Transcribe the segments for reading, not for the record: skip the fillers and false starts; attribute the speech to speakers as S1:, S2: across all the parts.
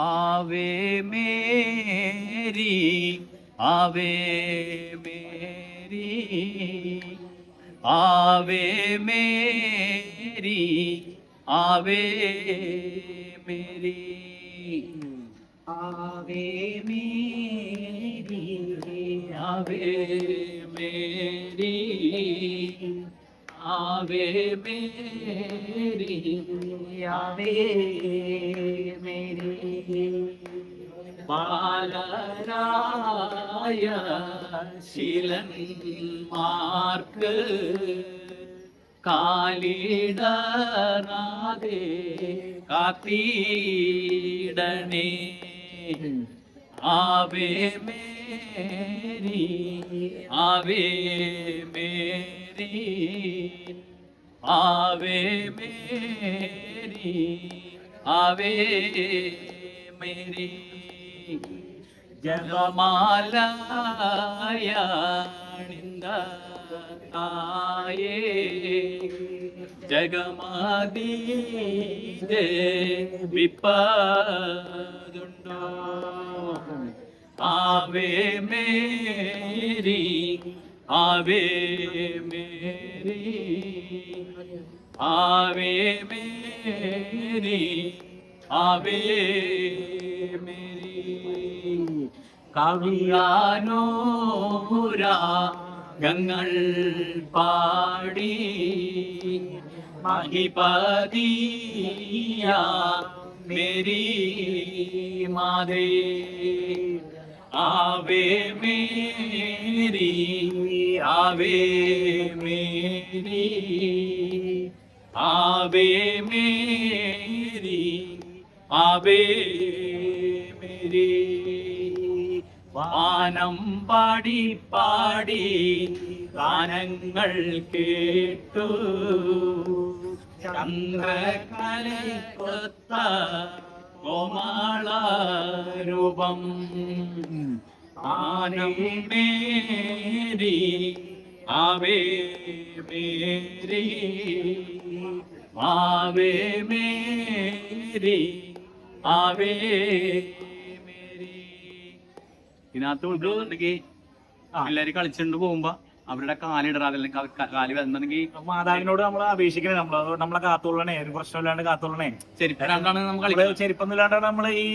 S1: ആവേ Mary ആവേ Mary ആവേ Mary ആവേ Mary ആവേ Mary ആവേ Mary ആവേ Mary ആവേ Mary ബാലരായ ശീലന്മാർക്ക് കാലിടറാതെ കാത്തിടണേ ആവേ Mary ആവേ Mary ആവേ Mary ആവേ Mary ജഗമാലയാണിന്ദ തായേ ജഗമാതീജേ വിപ്പതുണ്ടോ ആവേ Mary ആവേ Mary ആവേ Mary ആവേ Mary കവിയാനോരാഗങ്ങൾ പാടി മഹിപതിയ Mary മാതേ ആവേ Mary ആവേ Mary ആവേ Mary ആവേ Mary വാനം പാടി പാടി ഗാനങ്ങൾ കേട്ടു ചന്ദ്രകലക്കൊത്ത കോമാള രൂപം ആനം മേരി ആവേ മേരി ആവേ മേരി ആവേ Mary ഇതിനകത്ത് ഉണ്ടെങ്കിൽ എല്ലാരും കളിച്ചുകൊണ്ട് പോകുമ്പോ അവരുടെ കാലിടറാതെ അല്ലെങ്കിൽ കാല് വരുന്നുണ്ടെങ്കിൽ
S2: മാതാവിനോട് നമ്മൾ അപേക്ഷിക്കണേ, നമ്മളെ കാത്തോളണേ, ഒരു പ്രശ്നമില്ലാണ്ട് കാത്തോളണേ.
S1: ചെരുപ്പിലാണ്ടാണ് നമ്മൾ കളിക്കുന്നത്,
S2: ചെരുപ്പൊന്നും ഇല്ലാണ്ടാണ് നമ്മൾ ഈ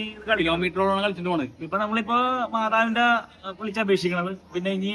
S1: കിലോമീറ്ററോളം കളിച്ചിട്ട് പോണത്.
S2: ഇപ്പൊ നമ്മളിപ്പോ മാതാവിന്റെ വിളിച്ച് അപേക്ഷിക്കണത്. പിന്നെ ഇനി